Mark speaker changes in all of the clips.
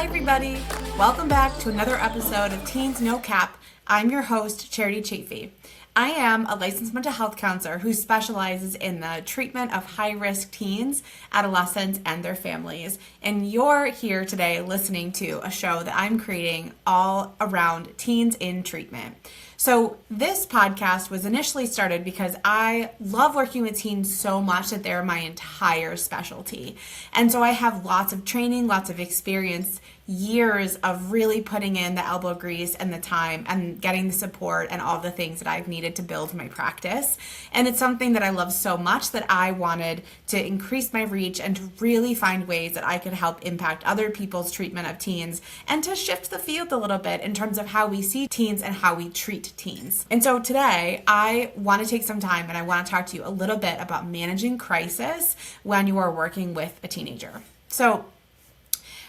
Speaker 1: Hi everybody! Welcome back to another episode of Teens No Cap. I'm your host, Charity Chafee. I am a licensed mental health counselor who specializes in the treatment of high-risk teens, adolescents, and their families. And you're here today listening to a show that I'm creating all around teens in treatment. So this podcast was initially started because I love working with teens so much that they're my entire specialty. And so I have lots of training, lots of experience, years of really putting in the elbow grease and the time and getting the support and all the things that I've needed to build my practice. And it's something that I love so much that I wanted to increase my reach and to really find ways that I could help impact other people's treatment of teens and to shift the field a little bit in terms of how we see teens and how we treat teens. And so today I want to take some time and I want to talk to you a little bit about managing crisis when you are working with a teenager. So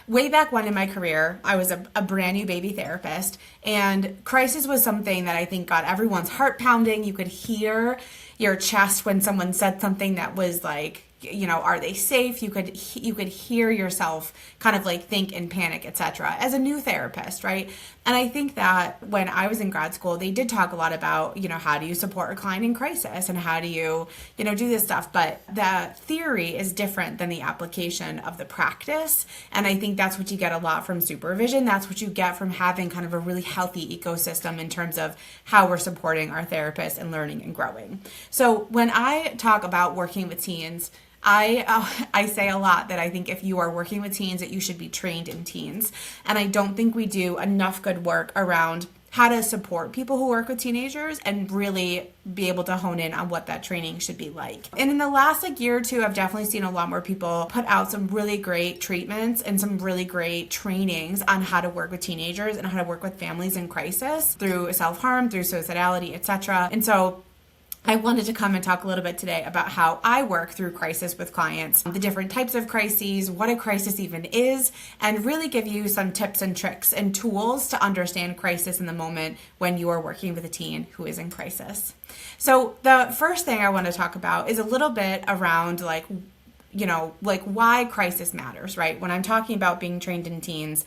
Speaker 1: way back when in my career, I was a brand new baby therapist, and crisis was something that I think got everyone's heart pounding. You could hear your chest when someone said something that was like, you know, are they safe? You could hear yourself kind of like think and panic, etc. as a new therapist, right? And I think that when I was in grad school, they did talk a lot about, you know, how do you support a client in crisis and how do you do this stuff. But the theory is different than the application of the practice. And I think that's what you get a lot from supervision. That's what you get from having kind of a really healthy ecosystem in terms of how we're supporting our therapists and learning and growing. So when I talk about working with teens, I say a lot that I think if you are working with teens that you should be trained in teens. And I don't think we do enough good work around how to support people who work with teenagers and really be able to hone in on what that training should be like. And in the last year or two, I've definitely seen a lot more people put out some really great treatments and some really great trainings on how to work with teenagers and how to work with families in crisis through self-harm, through suicidality, etc. And so I wanted to come and talk a little bit today about how I work through crisis with clients, the different types of crises, what a crisis even is, and really give you some tips and tricks and tools to understand crisis in the moment when you are working with a teen who is in crisis. So the first thing I want to talk about is a little bit around why crisis matters, right? When I'm talking about being trained in teens,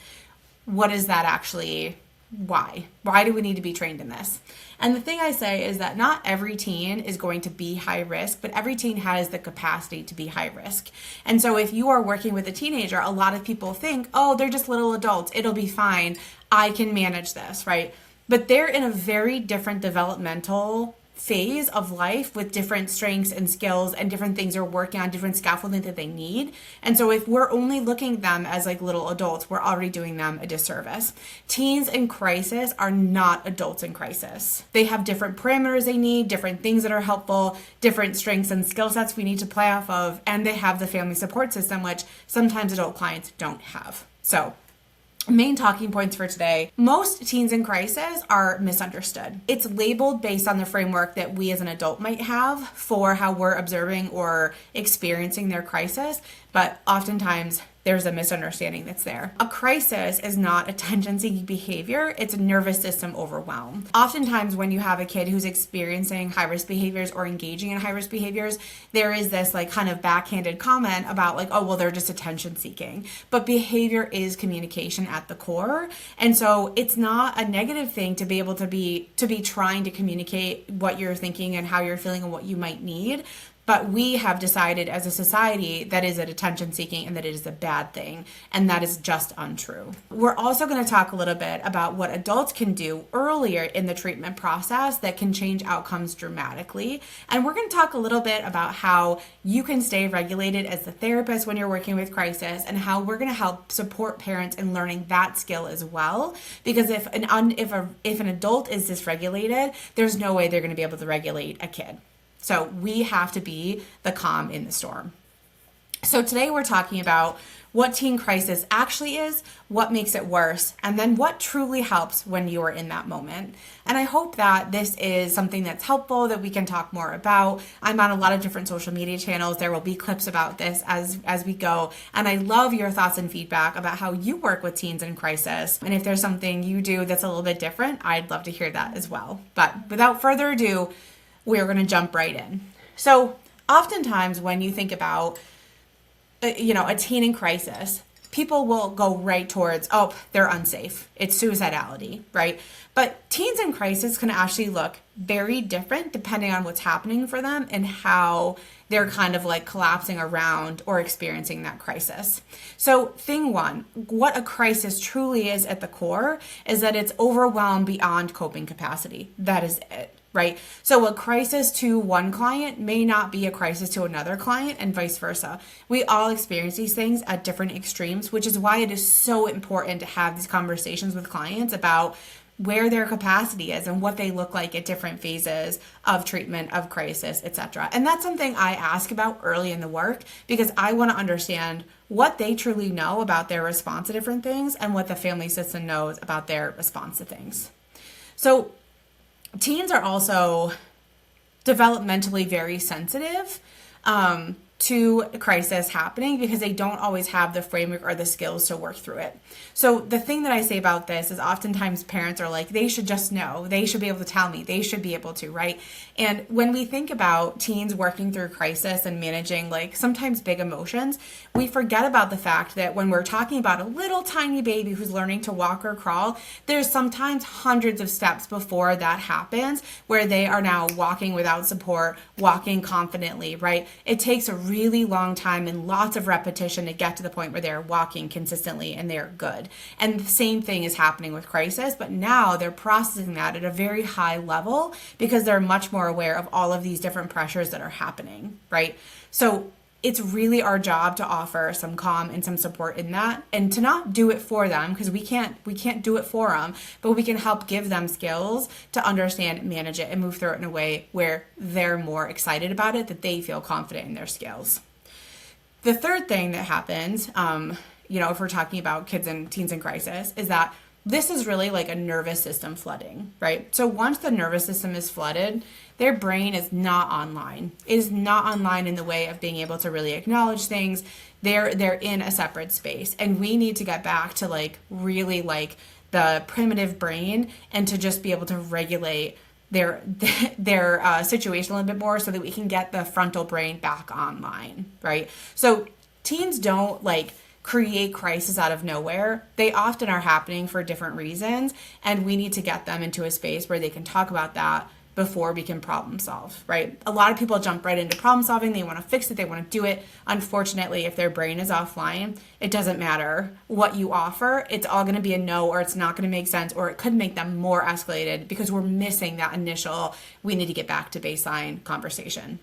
Speaker 1: what is that actually? Why? Why do we need to be trained in this? And the thing I say is that not every teen is going to be high risk, but every teen has the capacity to be high risk. And so if you are working with a teenager, a lot of people think, oh, they're just little adults. It'll be fine. I can manage this, right? But they're in a very different developmental phase of life with different strengths and skills and different things they're working on, different scaffolding that they need. And so if we're only looking at them as like little adults, we're already doing them a disservice. Teens in crisis are not adults in crisis. They have different parameters they need, different things that are helpful, different strengths and skill sets we need to play off of, and they have the family support system, which sometimes adult clients don't have. So main talking points for today. Most teens in crisis are misunderstood. It's labeled based on the framework that we as an adult might have for how we're observing or experiencing their crisis, but oftentimes there's a misunderstanding that's there. A crisis is not attention-seeking behavior, it's a nervous system overwhelm. Oftentimes when you have a kid who's experiencing high-risk behaviors or engaging in high-risk behaviors, there is this like kind of backhanded comment about like, oh, well, they're just attention-seeking. But behavior is communication at the core. And so it's not a negative thing to be able to be trying to communicate what you're thinking and how you're feeling and what you might need. But we have decided as a society that is attention seeking and that it is a bad thing. And that is just untrue. We're also going to talk a little bit about what adults can do earlier in the treatment process that can change outcomes dramatically. And we're going to talk a little bit about how you can stay regulated as the therapist when you're working with crisis and how we're going to help support parents in learning that skill as well. Because if an adult is dysregulated, there's no way they're going to be able to regulate a kid. So we have to be the calm in the storm. So today we're talking about what teen crisis actually is, what makes it worse, and then what truly helps when you are in that moment. And I hope that this is something that's helpful, that we can talk more about. I'm on a lot of different social media channels. There will be clips about this as we go. And I love your thoughts and feedback about how you work with teens in crisis. And if there's something you do that's a little bit different, I'd love to hear that as well. But without further ado, we're going to jump right in. So oftentimes when you think about, a teen in crisis, people will go right towards, oh, they're unsafe. It's suicidality, right? But teens in crisis can actually look very different depending on what's happening for them and how they're kind of like collapsing around or experiencing that crisis. So thing one, what a crisis truly is at the core is that it's overwhelmed beyond coping capacity. That is it. Right? So a crisis to one client may not be a crisis to another client and vice versa. We all experience these things at different extremes, which is why it is so important to have these conversations with clients about where their capacity is and what they look like at different phases of treatment, of crisis, etc. And that's something I ask about early in the work because I want to understand what they truly know about their response to different things and what the family system knows about their response to things. So teens are also developmentally very sensitive to a crisis happening because they don't always have the framework or the skills to work through it. So the thing that I say about this is oftentimes parents are like, they should just know, they should be able to tell me, they should be able to, right? And when we think about teens working through crisis and managing like sometimes big emotions, we forget about the fact that when we're talking about a little tiny baby who's learning to walk or crawl, there's sometimes hundreds of steps before that happens where they are now walking without support, walking confidently, right? It takes a really long time and lots of repetition to get to the point where they're walking consistently and they're good. And the same thing is happening with crisis, but now they're processing that at a very high level because they're much more aware of all of these different pressures that are happening, right? So it's really our job to offer some calm and some support in that and to not do it for them because we can't do it for them, but we can help give them skills to understand, manage it, and move through it in a way where they're more excited about it, that they feel confident in their skills. The third thing that happens, if we're talking about kids and teens in crisis, is that this is really like a nervous system flooding, right? So once the nervous system is flooded, their brain is not online. It is not online in the way of being able to really acknowledge things. They're in a separate space. And we need to get back to like really like the primitive brain and to just be able to regulate their situation a little bit more so that we can get the frontal brain back online, right? So teens don't like create crisis out of nowhere. They often are happening for different reasons, and we need to get them into a space where they can talk about that before we can problem solve, right? A lot of people jump right into problem solving. They want to fix it. They want to do it. Unfortunately, if their brain is offline, it doesn't matter what you offer. It's all going to be a no, or it's not going to make sense, or it could make them more escalated because we're missing that initial, we need to get back to baseline conversation.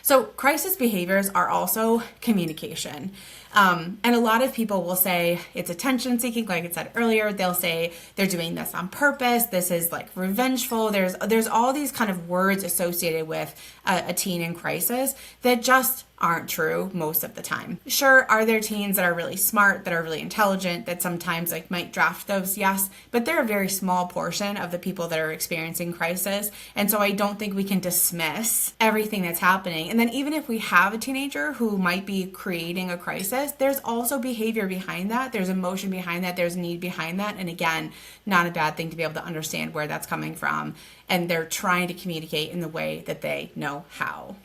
Speaker 1: So crisis behaviors are also communication. And a lot of people will say it's attention seeking, like I said earlier. They'll say they're doing this on purpose. This is like revengeful. There's all these kind of words associated with a teen in crisis that just aren't true most of the time. Sure, are there teens that are really smart, that are really intelligent, that sometimes like might draft those? Yes, but they're a very small portion of the people that are experiencing crisis. And so I don't think we can dismiss everything that's happening. And then even if we have a teenager who might be creating a crisis, there's also behavior behind that. There's emotion behind that. There's need behind that. And again, not a bad thing to be able to understand where that's coming from. And they're trying to communicate in the way that they know how.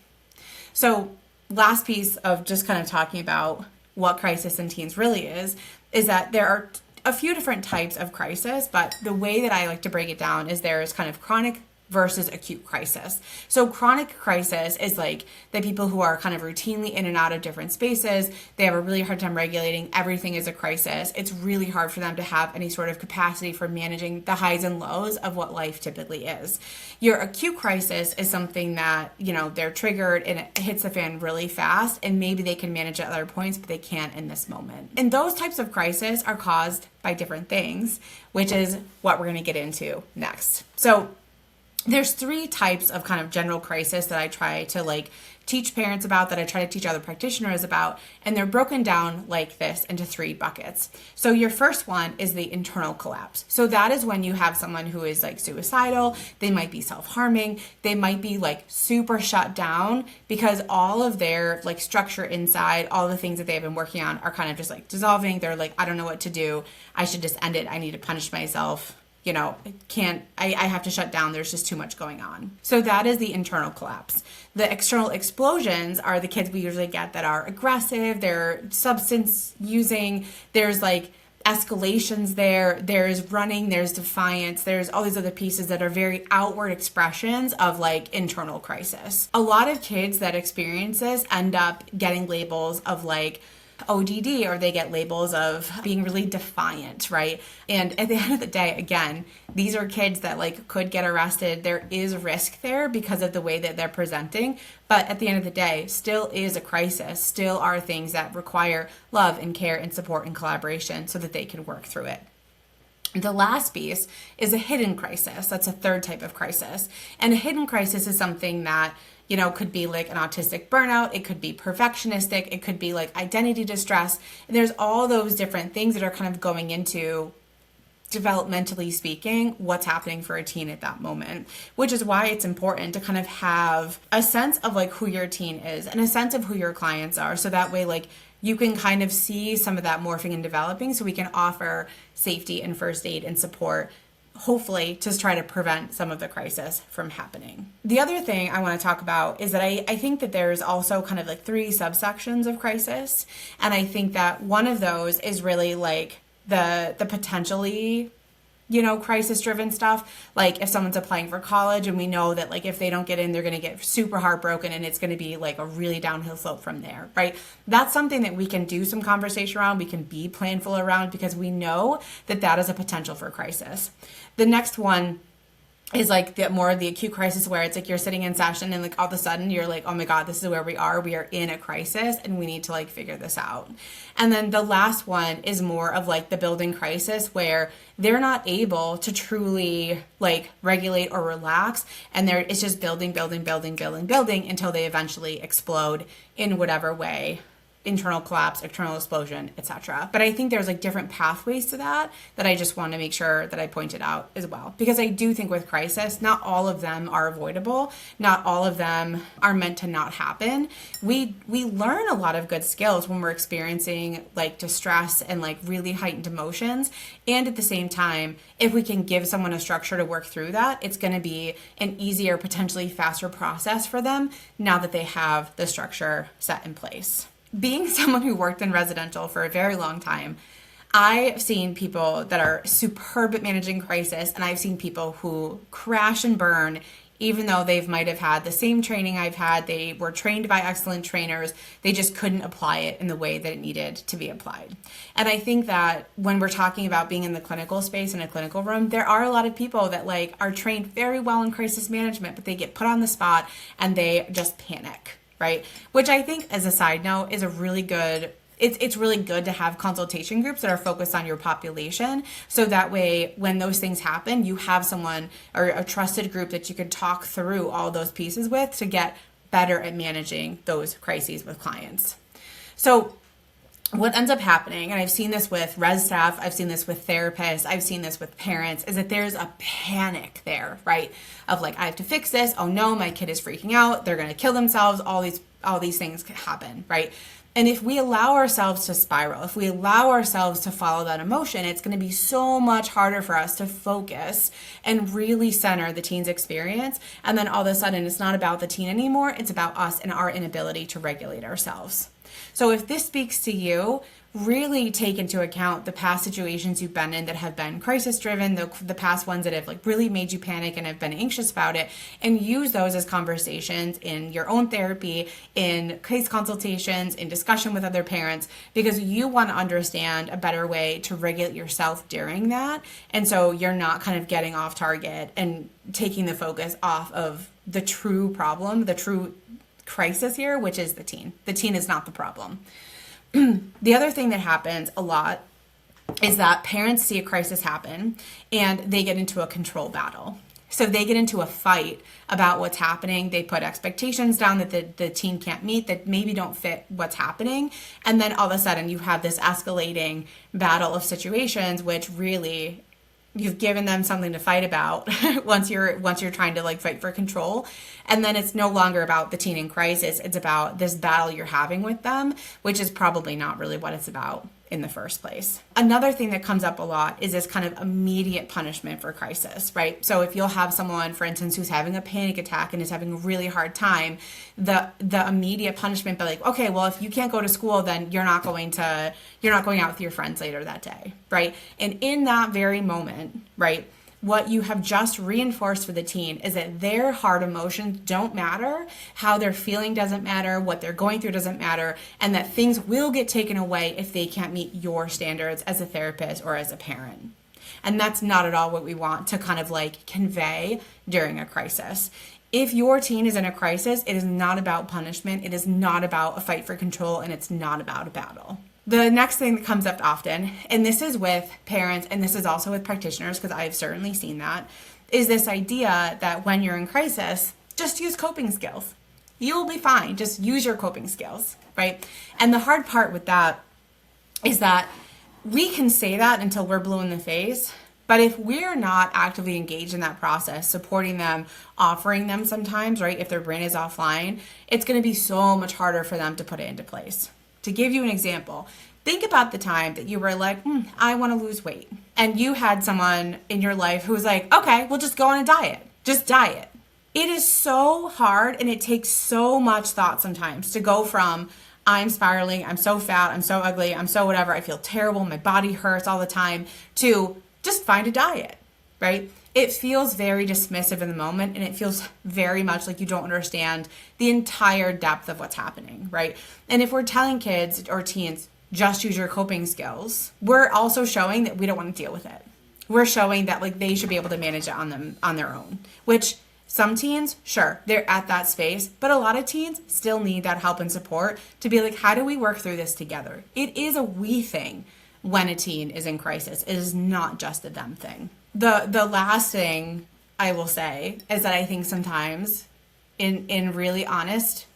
Speaker 1: So last piece of just kind of talking about what crisis in teens really is that there are a few different types of crisis, but the way that I like to break it down is there is kind of chronic versus acute crisis. So chronic crisis is like the people who are kind of routinely in and out of different spaces. They have a really hard time regulating. Everything is a crisis. It's really hard for them to have any sort of capacity for managing the highs and lows of what life typically is. Your acute crisis is something that, they're triggered and it hits the fan really fast, and maybe they can manage at other points, but they can't in this moment. And those types of crisis are caused by different things, which is what we're going to get into next. So there's three types of kind of general crisis that I try to teach parents about, that I try to teach other practitioners about, and they're broken down like this into three buckets. So your first one is the internal collapse. So that is when you have someone who is suicidal, they might be self-harming, they might be super shut down because all of their structure inside, all the things that they've been working on are kind of just dissolving. They're I don't know what to do. I should just end it. I need to punish myself. I have to shut down. There's just too much going on. So that is the internal collapse. The external explosions are the kids we usually get that are aggressive, they're substance using, there's like escalations there's running, there's defiance, there's all these other pieces that are very outward expressions of like internal crisis. A lot of kids that experience this end up getting labels of like ODD, or they get labels of being really defiant, right? And at the end of the day, again, these are kids that like could get arrested. There is risk there because of the way that they're presenting. But at the end of the day, still is a crisis, still are things that require love and care and support and collaboration so that they can work through it. The last piece is a hidden crisis. That's a third type of crisis. And a hidden crisis is something that could be like an autistic burnout. It could be perfectionistic. It could be like identity distress. And there's all those different things that are kind of going into, developmentally speaking, what's happening for a teen at that moment, which is why it's important to kind of have a sense of like who your teen is and a sense of who your clients are. So that way, like, you can kind of see some of that morphing and developing so we can offer safety and first aid and support, hopefully, to try to prevent some of the crisis from happening. The other thing I want to talk about is that I think that there's also kind of like 3 subsections of crisis. And I think that one of those is really like the potentially, crisis driven stuff. Like if someone's applying for college and we know that like if they don't get in, they're going to get super heartbroken and it's going to be like a really downhill slope from there, right? That's something that we can do some conversation around. We can be planful around because we know that that is a potential for crisis. The next one is like the more of the acute crisis where it's like you're sitting in session and like all of a sudden you're like, oh my God, this is where we are in a crisis and we need to like figure this out. And then the last one is more of like the building crisis where they're not able to truly like regulate or relax, and it's just building until they eventually explode in whatever way. Internal collapse, external explosion, etc. But I think there's like different pathways to that I just want to make sure that I pointed out as well. Because I do think with crisis, not all of them are avoidable. Not all of them are meant to not happen. We learn a lot of good skills when we're experiencing like distress and like really heightened emotions. And at the same time, if we can give someone a structure to work through that, it's going to be an easier, potentially faster process for them now that they have the structure set in place. Being someone who worked in residential for a very long time, I've seen people that are superb at managing crisis, and I've seen people who crash and burn even though they might have had the same training I've had. They were trained by excellent trainers. They just couldn't apply it in the way that it needed to be applied. And I think that when we're talking about being in the clinical space, in a clinical room, there are a lot of people that like are trained very well in crisis management, but they get put on the spot and they just panic. Right? Which I think, as a side note, is a really good, it's really good to have consultation groups that are focused on your population. So that way, when those things happen, you have someone or a trusted group that you can talk through all those pieces with to get better at managing those crises with clients. So what ends up happening, and I've seen this with res staff, I've seen this with therapists, I've seen this with parents, is that there's a panic there, right? Of like, I have to fix this. Oh no, my kid is freaking out. They're going to kill themselves. All these things happen, right? And if we allow ourselves to spiral, if we allow ourselves to follow that emotion, it's going to be so much harder for us to focus and really center the teen's experience. And then all of a sudden, it's not about the teen anymore. It's about us and our inability to regulate ourselves. So if this speaks to you, really take into account the past situations you've been in that have been crisis driven, the past ones that have like really made you panic and have been anxious about it, and use those as conversations in your own therapy, in case consultations, in discussion with other parents, because you want to understand a better way to regulate yourself during that. And so you're not kind of getting off target and taking the focus off of the true problem, the true crisis here, which is the teen. The teen is not the problem. The other thing that happens a lot is that parents see a crisis happen and they get into a control battle. So they get into a fight about what's happening. They put expectations down that the teen can't meet, that maybe don't fit what's happening. And then all of a sudden you have this escalating battle of situations, which really you've given them something to fight about once you're trying to like fight for control. And then it's no longer about the teen in crisis. It's about this battle you're having with them, which is probably not really what it's about in the first place. Another thing that comes up a lot is this kind of immediate punishment for crisis, right? So if you'll have someone, for instance, who's having a panic attack and is having a really hard time, the immediate punishment by like, okay, well, if you can't go to school, then you're not going out with your friends later that day, right? And in that very moment, right, what you have just reinforced for the teen is that their hard emotions don't matter, how they're feeling doesn't matter, what they're going through doesn't matter, and that things will get taken away if they can't meet your standards as a therapist or as a parent. And that's not at all what we want to kind of like convey during a crisis. If your teen is in a crisis, it is not about punishment, it is not about a fight for control, and it's not about a battle. The next thing that comes up often, and this is with parents, and this is also with practitioners, because I've certainly seen that, is this idea that when you're in crisis, just use coping skills. You will be fine. Just use your coping skills, right? And the hard part with that is that we can say that until we're blue in the face, but if we're not actively engaged in that process, supporting them, offering them sometimes, right, if their brain is offline, it's going to be so much harder for them to put it into place. To give you an example, think about the time that you were like, I want to lose weight. And you had someone in your life who was like, okay, we'll just go on a diet. Just diet. It is so hard and it takes so much thought sometimes to go from I'm spiraling, I'm so fat, I'm so ugly, I'm so whatever, I feel terrible, my body hurts all the time, to just find a diet, right? It feels very dismissive in the moment, and it feels very much like you don't understand the entire depth of what's happening, right? And if we're telling kids or teens, just use your coping skills, we're also showing that we don't want to deal with it. We're showing that like they should be able to manage it on their own, which some teens, sure, they're at that space, but a lot of teens still need that help and support to be like, how do we work through this together? It is a we thing when a teen is in crisis. It is not just a them thing. The last thing I will say is that I think sometimes in really honest,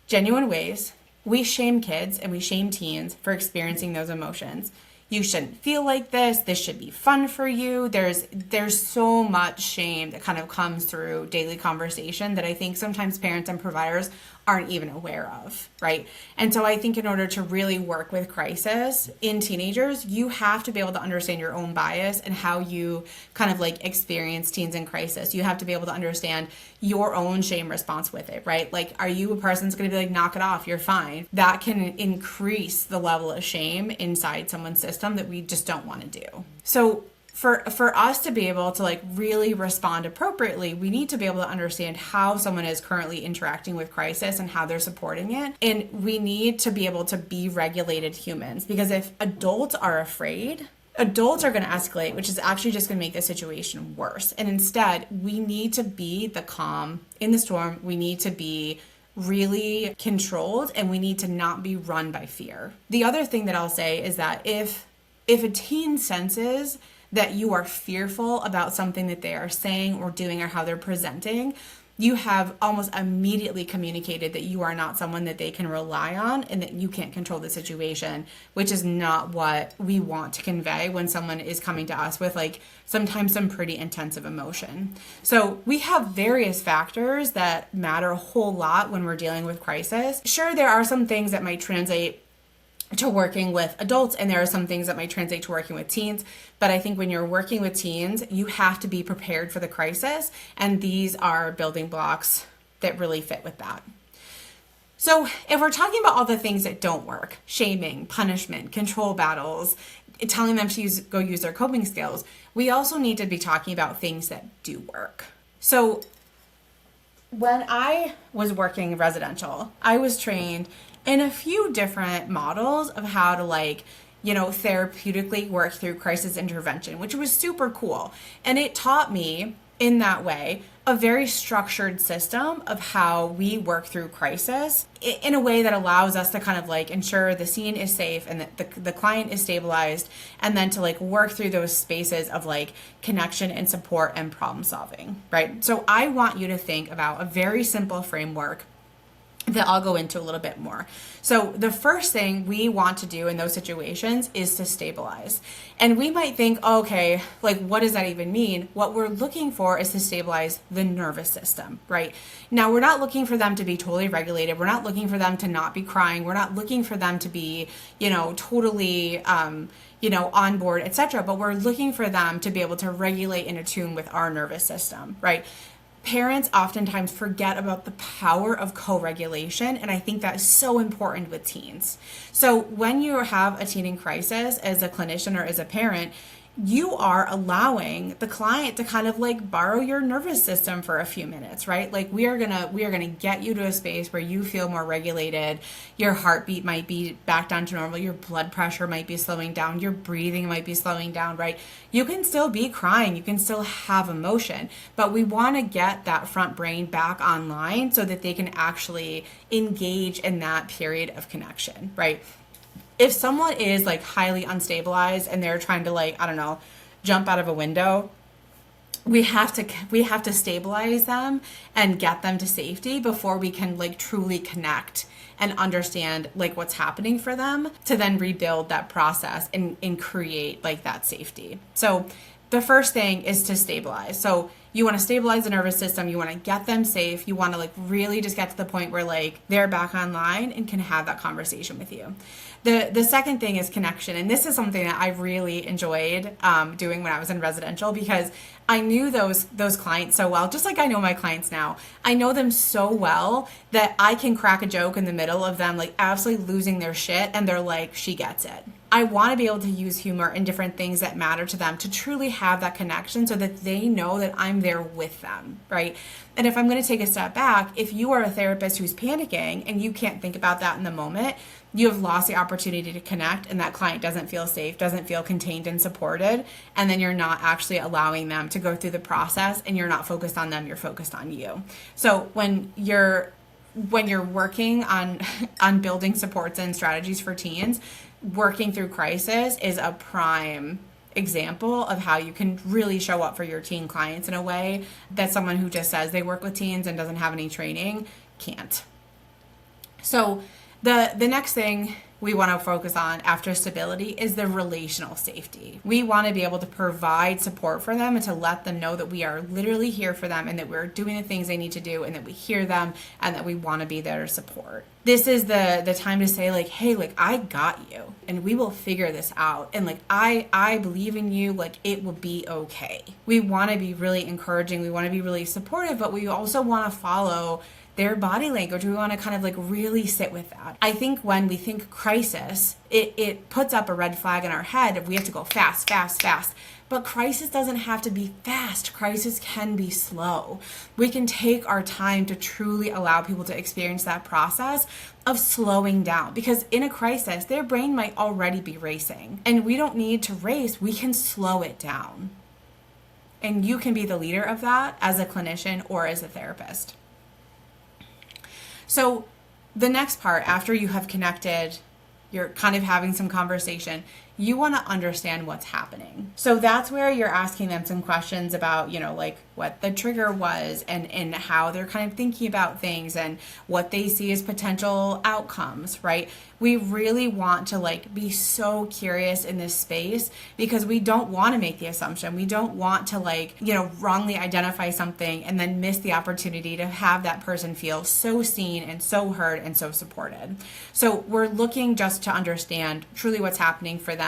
Speaker 1: genuine ways, we shame kids and we shame teens for experiencing those emotions. You shouldn't feel like this. This should be fun for you. There's so much shame that kind of comes through daily conversation that I think sometimes parents and providers aren't even aware of, right? And so I think in order to really work with crisis in teenagers, you have to be able to understand your own bias and how you kind of like experience teens in crisis. You have to be able to understand your own shame response with it, right? Like, are you a person that's going to be like, knock it off, you're fine? That can increase the level of shame inside someone's system that we just don't want to do. So for us to be able to like really respond appropriately, we need to be able to understand how someone is currently interacting with crisis and how they're supporting it. And we need to be able to be regulated humans, because if adults are afraid, adults are going to escalate, which is actually just going to make the situation worse. And instead, we need to be the calm in the storm. We need to be really controlled, and we need to not be run by fear. The other thing that I'll say is that if a teen senses that you are fearful about something that they are saying or doing or how they're presenting, you have almost immediately communicated that you are not someone that they can rely on and that you can't control the situation, which is not what we want to convey when someone is coming to us with like sometimes some pretty intensive emotion. So we have various factors that matter a whole lot when we're dealing with crisis. Sure, there are some things that might translate to working with adults, and there are some things that might translate to working with teens. But I think when you're working with teens, you have to be prepared for the crisis, and these are building blocks that really fit with that. So if we're talking about all the things that don't work, shaming, punishment, control battles, telling them to go use their coping skills, we also need to be talking about things that do work. So when I was working residential, I was trained in a few different models of how to therapeutically work through crisis intervention, which was super cool. And it taught me in that way a very structured system of how we work through crisis in a way that allows us to kind of like ensure the scene is safe and that the client is stabilized, and then to like work through those spaces of like connection and support and problem solving, right? So I want you to think about a very simple framework that I'll go into a little bit more. So the first thing we want to do in those situations is to stabilize. And we might think, okay, like what does that even mean? What we're looking for is to stabilize the nervous system, right? Now, we're not looking for them to be totally regulated. We're not looking for them to not be crying. We're not looking for them to be, totally, on board, etc. But we're looking for them to be able to regulate and attune with our nervous system, right? Parents oftentimes forget about the power of co-regulation, and I think that is so important with teens. So when you have a teen in crisis as a clinician or as a parent, you are allowing the client to kind of like borrow your nervous system for a few minutes, right? Like we are gonna get you to a space where you feel more regulated. Your heartbeat might be back down to normal. Your blood pressure might be slowing down. Your breathing might be slowing down, right? You can still be crying. You can still have emotion, but we want to get that front brain back online so that they can actually engage in that period of connection, right? If someone is like highly unstabilized and they're trying to like, I don't know, jump out of a window, we have to stabilize them and get them to safety before we can like truly connect and understand like what's happening for them to then rebuild that process and create like that safety. So the first thing is to stabilize. So you want to stabilize the nervous system. You want to get them safe. You want to like really just get to the point where like they're back online and can have that conversation with you. The second thing is connection. And this is something that I really enjoyed doing when I was in residential, because I knew those clients so well, just like I know my clients now. I know them so well that I can crack a joke in the middle of them like absolutely losing their shit and they're like, she gets it. I want to be able to use humor in different things that matter to them to truly have that connection so that they know that I'm there with them, right? And if I'm going to take a step back, if you are a therapist who's panicking and you can't think about that in the moment, you have lost the opportunity to connect, and that client doesn't feel safe, doesn't feel contained and supported, and then you're not actually allowing them to go through the process, and you're not focused on them, you're focused on you. So when you're working on building supports and strategies for teens, working through crisis is a prime example of how you can really show up for your teen clients in a way that someone who just says they work with teens and doesn't have any training can't. So the next thing we want to focus on after stability is the relational safety. We want to be able to provide support for them and to let them know that we are literally here for them and that we're doing the things they need to do and that we hear them and that we want to be there to support. This is the time to say like, hey, like I got you and we will figure this out. And like, I believe in you, like it will be okay. We want to be really encouraging. We want to be really supportive, but we also want to follow their body language. We want to kind of like really sit with that. I think when we think crisis, it puts up a red flag in our head of we have to go fast, fast, fast. But crisis doesn't have to be fast. Crisis can be slow. We can take our time to truly allow people to experience that process of slowing down, because in a crisis, their brain might already be racing and we don't need to race. We can slow it down. And you can be the leader of that as a clinician or as a therapist. So the next part, after you have connected, you're kind of having some conversation, you want to understand what's happening. So that's where you're asking them some questions about, like what the trigger was and how they're kind of thinking about things and what they see as potential outcomes, right? We really want to like be so curious in this space because we don't want to make the assumption. We don't want to like, wrongly identify something and then miss the opportunity to have that person feel so seen and so heard and so supported. So we're looking just to understand truly what's happening for them,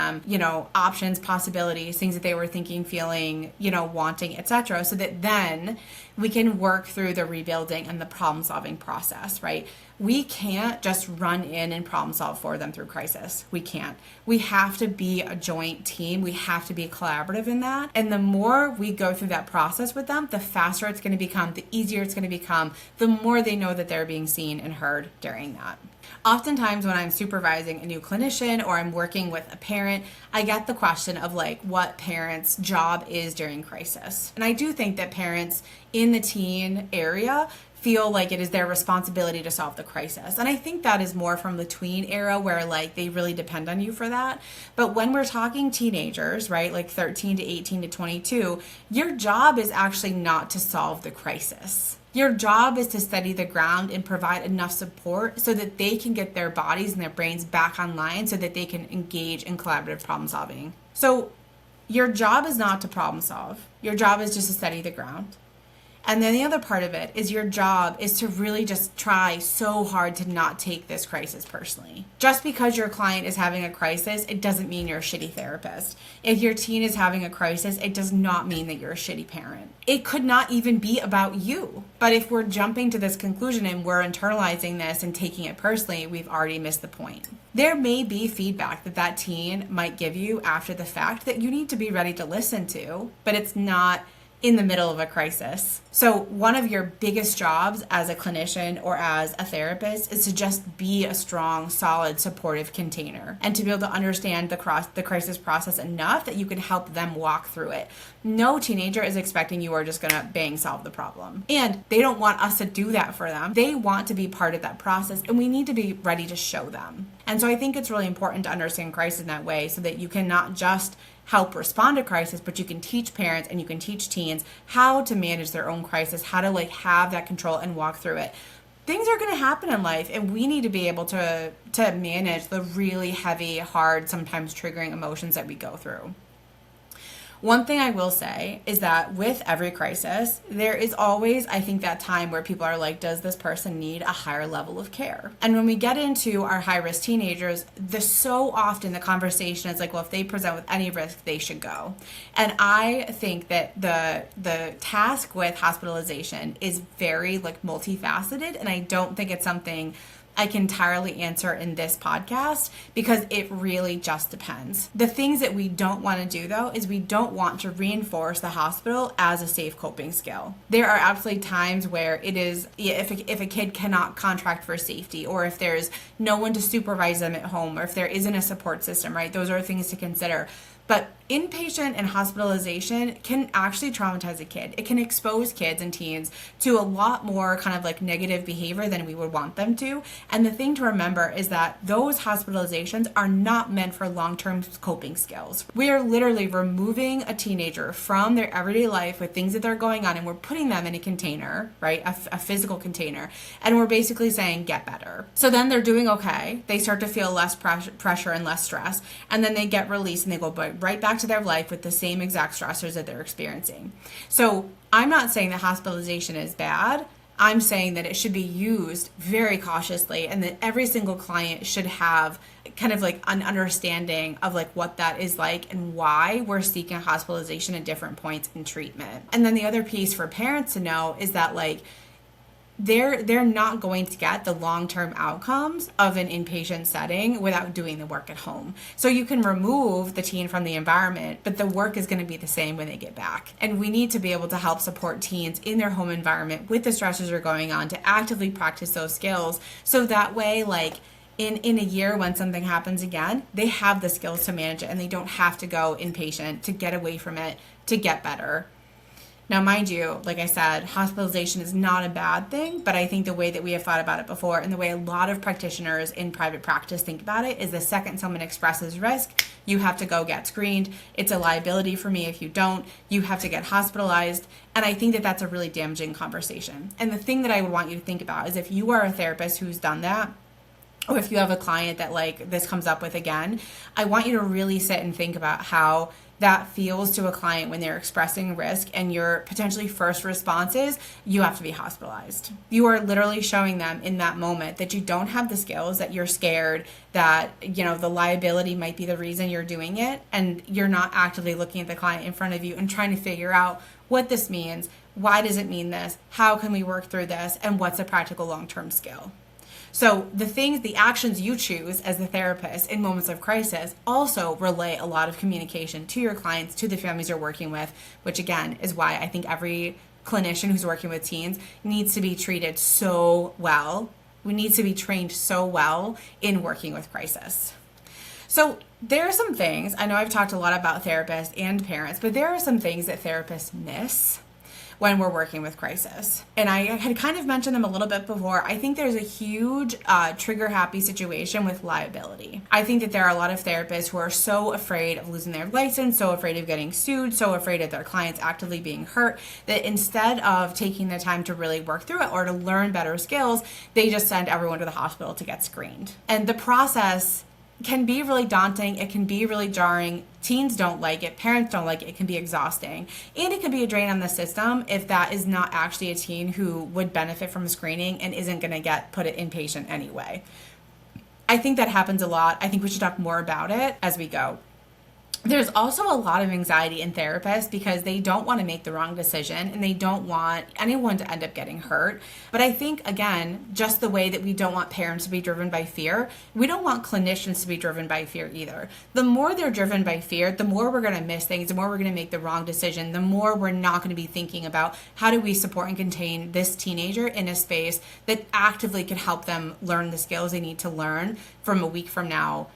Speaker 1: options, possibilities, things that they were thinking, feeling, wanting, etc. So that then we can work through the rebuilding and the problem solving process, right? We can't just run in and problem solve for them through crisis. We can't. We have to be a joint team. We have to be collaborative in that. And the more we go through that process with them, the faster it's going to become, the easier it's going to become, the more they know that they're being seen and heard during that. Oftentimes when I'm supervising a new clinician or I'm working with a parent, I get the question of like what parents' job is during crisis. And I do think that parents in the teen area feel like it is their responsibility to solve the crisis. And I think that is more from the tween era where like they really depend on you for that. But when we're talking teenagers, right, like 13 to 18 to 22, your job is actually not to solve the crisis. Your job is to steady the ground and provide enough support so that they can get their bodies and their brains back online so that they can engage in collaborative problem solving. So your job is not to problem solve. Your job is just to steady the ground. And then the other part of it is your job is to really just try so hard to not take this crisis personally. Just because your client is having a crisis, it doesn't mean you're a shitty therapist. If your teen is having a crisis, it does not mean that you're a shitty parent. It could not even be about you. But if we're jumping to this conclusion and we're internalizing this and taking it personally, we've already missed the point. There may be feedback that teen might give you after the fact that you need to be ready to listen to, but it's not in the middle of a crisis. So one of your biggest jobs as a clinician or as a therapist is to just be a strong, solid, supportive container and to be able to understand the crisis process enough that you can help them walk through it. No teenager is expecting you are just gonna bang solve the problem. And they don't want us to do that for them. They want to be part of that process, and we need to be ready to show them. And so I think it's really important to understand crisis in that way so that you can not just help respond to crisis, but you can teach parents and you can teach teens how to manage their own crisis, how to have that control and walk through it. Things are going to happen in life, and we need to be able to manage the really heavy, hard, sometimes triggering emotions that we go through. One thing I will say is that with every crisis, there is always, I think, that time where people are like, does this person need a higher level of care? And when we get into our high-risk teenagers, so often the conversation is like, well, if they present with any risk, they should go. And I think that the task with hospitalization is very multifaceted, and I don't think it's something I can entirely answer in this podcast because it really just depends. The things that we don't want to do, though, is we don't want to reinforce the hospital as a safe coping skill. There are absolutely times where it is, if a kid cannot contract for safety, or if there's no one to supervise them at home, or if there isn't a support system, right? Those are things to consider. But inpatient and hospitalization can actually traumatize a kid. It can expose kids and teens to a lot more negative behavior than we would want them to. And the thing to remember is that those hospitalizations are not meant for long-term coping skills. We are literally removing a teenager from their everyday life with things that they're going on, and we're putting them in a container, right? A physical container. And we're basically saying, get better. So then they're doing okay. They start to feel less pressure and less stress. And then they get released and they go right back to their life with the same exact stressors that they're experiencing. So I'm not saying that hospitalization is bad. I'm saying that it should be used very cautiously, and that every single client should have an understanding of what that is like and why we're seeking hospitalization at different points in treatment. And then the other piece for parents to know is that they're not going to get the long-term outcomes of an inpatient setting without doing the work at home. So you can remove the teen from the environment, but the work is going to be the same when they get back. And we need to be able to help support teens in their home environment with the stressors that are going on to actively practice those skills. So that way, in a year when something happens again, they have the skills to manage it and they don't have to go inpatient to get away from it, to get better. Now, mind you, like I said, hospitalization is not a bad thing, but I think the way that we have thought about it before and the way a lot of practitioners in private practice think about it is the second someone expresses risk, you have to go get screened. It's a liability for me if you don't. You have to get hospitalized. And I think that that's a really damaging conversation. And the thing that I would want you to think about is if you are a therapist who's done that, or if you have a client that this comes up with again, I want you to really sit and think about how that feels to a client when they're expressing risk and your potentially first response is, you have to be hospitalized. You are literally showing them in that moment that you don't have the skills, that you're scared, that the liability might be the reason you're doing it, and you're not actively looking at the client in front of you and trying to figure out what this means, why does it mean this, how can we work through this, and what's a practical long-term skill. So the actions you choose as the therapist in moments of crisis also relay a lot of communication to your clients, to the families you're working with, which again is why I think every clinician who's working with teens needs to be treated so well. We need to be trained so well in working with crisis. So there are some things, I know I've talked a lot about therapists and parents, but there are some things that therapists miss when we're working with crisis. And I had kind of mentioned them a little bit before. I think there's a huge trigger happy situation with liability. I think that there are a lot of therapists who are so afraid of losing their license, so afraid of getting sued, so afraid of their clients actively being hurt, that instead of taking the time to really work through it or to learn better skills, they just send everyone to the hospital to get screened. And the process can be really daunting. It can be really jarring. Teens don't like it. Parents don't like it. It can be exhausting. And it can be a drain on the system if that is not actually a teen who would benefit from screening and isn't going to get put at inpatient anyway. I think that happens a lot. I think we should talk more about it as we go. There's also a lot of anxiety in therapists because they don't want to make the wrong decision and they don't want anyone to end up getting hurt. But I think, again, just the way that we don't want parents to be driven by fear, we don't want clinicians to be driven by fear either. The more they're driven by fear, the more we're going to miss things, the more we're going to make the wrong decision, the more we're not going to be thinking about how do we support and contain this teenager in a space that actively can help them learn the skills they need to learn from a week from now,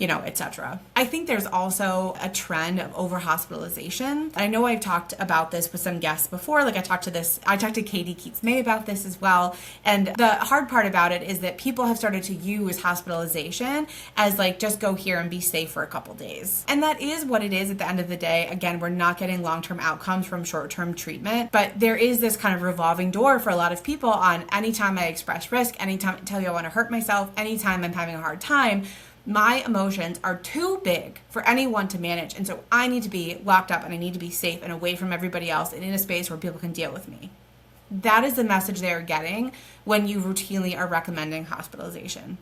Speaker 1: etc. I think there's also a trend of over-hospitalization. I know I've talked about this with some guests before. Like I talked to Katie Keats-May about this as well. And the hard part about it is that people have started to use hospitalization as like, just go here and be safe for a couple days. And that is what it is at the end of the day. Again, we're not getting long-term outcomes from short-term treatment, but there is this kind of revolving door for a lot of people on anytime I express risk, anytime I tell you I want to hurt myself, anytime I'm having a hard time, my emotions are too big for anyone to manage. And so I need to be locked up and I need to be safe and away from everybody else and in a space where people can deal with me. That is the message they're getting when you routinely are recommending hospitalization.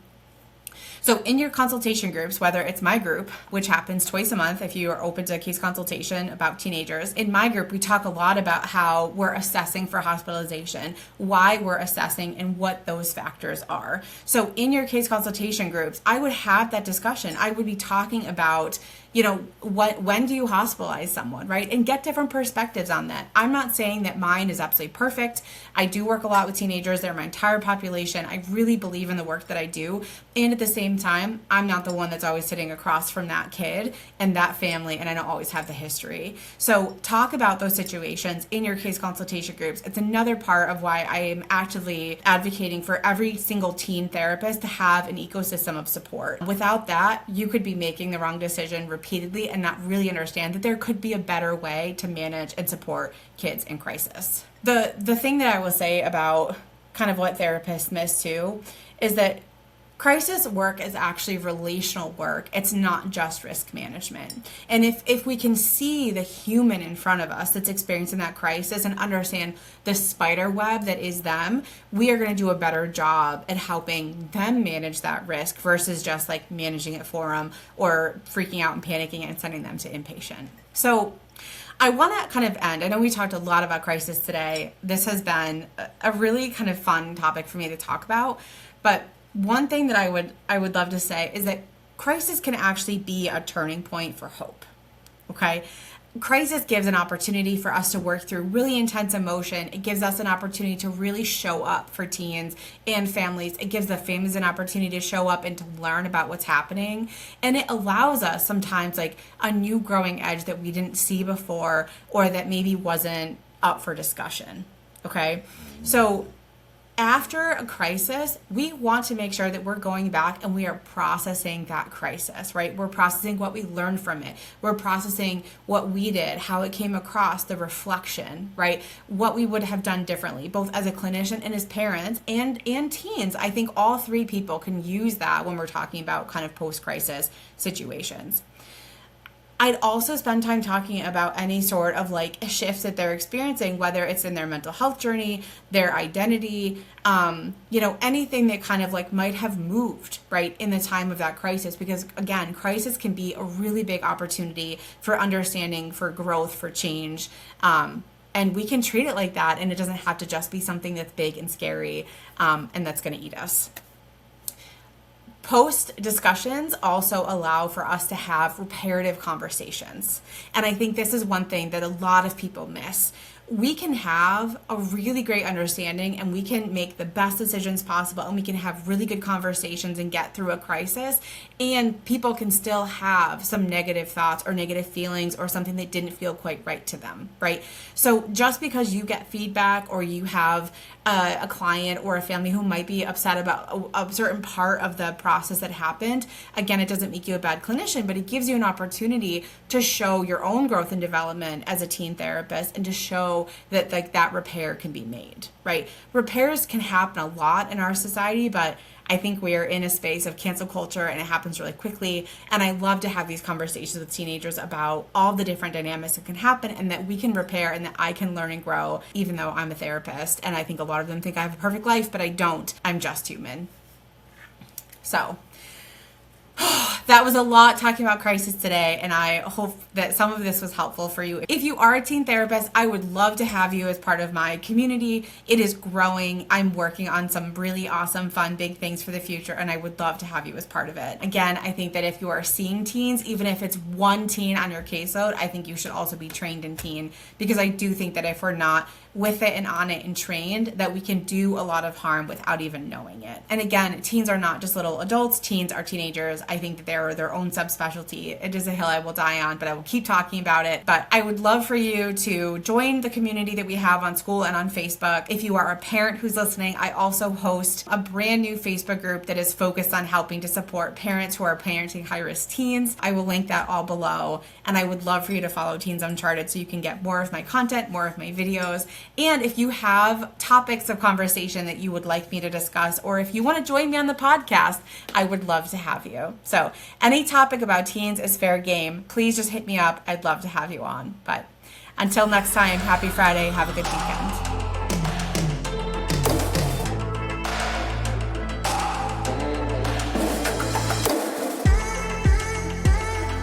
Speaker 1: So in your consultation groups, whether it's my group, which happens twice a month if you are open to a case consultation about teenagers, in my group, we talk a lot about how we're assessing for hospitalization, why we're assessing, and what those factors are. So in your case consultation groups, I would have that discussion. I would be talking about, when do you hospitalize someone, right? And get different perspectives on that. I'm not saying that mine is absolutely perfect. I do work a lot with teenagers. They're my entire population. I really believe in the work that I do. And at the same time, I'm not the one that's always sitting across from that kid and that family, and I don't always have the history. So talk about those situations in your case consultation groups. It's another part of why I am actively advocating for every single teen therapist to have an ecosystem of support. Without that, you could be making the wrong decision repeatedly and not really understand that there could be a better way to manage and support kids in crisis. The thing that I will say about kind of what therapists miss too is that crisis work is actually relational work. It's not just risk management. And if we can see the human in front of us that's experiencing that crisis and understand the spider web that is them, we are going to do a better job at helping them manage that risk versus just like managing it for them or freaking out and panicking and sending them to inpatient. So I want to kind of end. I know we talked a lot about crisis today. This has been a really kind of fun topic for me to talk about, but one thing that I would love to say is that crisis can actually be a turning point for hope, okay? Crisis gives an opportunity for us to work through really intense emotion. It gives us an opportunity to really show up for teens and families. It gives the families an opportunity to show up and to learn about what's happening. And it allows us sometimes like a new growing edge that we didn't see before or that maybe wasn't up for discussion, okay? So after a crisis, we want to make sure that we're going back and we are processing that crisis, right? We're processing what we learned from it. We're processing what we did, how it came across, the reflection, right? What we would have done differently, both as a clinician and as parents and teens. I think all three people can use that when we're talking about kind of post-crisis situations. I'd also spend time talking about any sort of like shifts that they're experiencing, whether it's in their mental health journey, their identity, anything that kind of like might have moved, right, in the time of that crisis. Because again, crisis can be a really big opportunity for understanding, for growth, for change. And we can treat it like that. And it doesn't have to just be something that's big and scary and that's going to eat us. Post discussions also allow for us to have reparative conversations. And I think this is one thing that a lot of people miss. we can have a really great understanding and we can make the best decisions possible and we can have really good conversations and get through a crisis, and people can still have some negative thoughts or negative feelings or something that didn't feel quite right to them, right? So just because you get feedback or you have a client or a family who might be upset about a certain part of the process that happened, again, it doesn't make you a bad clinician, but it gives you an opportunity to show your own growth and development as a teen therapist and to show that like that repair can be made, right? Repairs can happen a lot in our society, but I think we are in a space of cancel culture and it happens really quickly. And I love to have these conversations with teenagers about all the different dynamics that can happen and that we can repair and that I can learn and grow, even though I'm a therapist. And I think a lot of them think I have a perfect life, but I don't. I'm just human. So that was a lot talking about crisis today, and I hope that some of this was helpful for you. If you are a teen therapist, I would love to have you as part of my community. It is growing. I'm working on some really awesome, fun, big things for the future, and I would love to have you as part of it. Again, I think that if you are seeing teens, even if it's one teen on your caseload, I think you should also be trained in teen, because I do think that if we're not with it and on it and trained, that we can do a lot of harm without even knowing it. And again, teens are not just little adults. Teens are teenagers. I think that they're their own subspecialty. It is a hill I will die on, but I will keep talking about it. But I would love for you to join the community that we have on school and on Facebook. If you are a parent who's listening, I also host a brand new Facebook group that is focused on helping to support parents who are parenting high-risk teens. I will link that all below. And I would love for you to follow Teens Uncharted so you can get more of my content, more of my videos. And if you have topics of conversation that you would like me to discuss, or if you want to join me on the podcast, I would love to have you. So any topic about teens is fair game. Please just hit me up. I'd love to have you on. But until next time, happy Friday. Have a good weekend.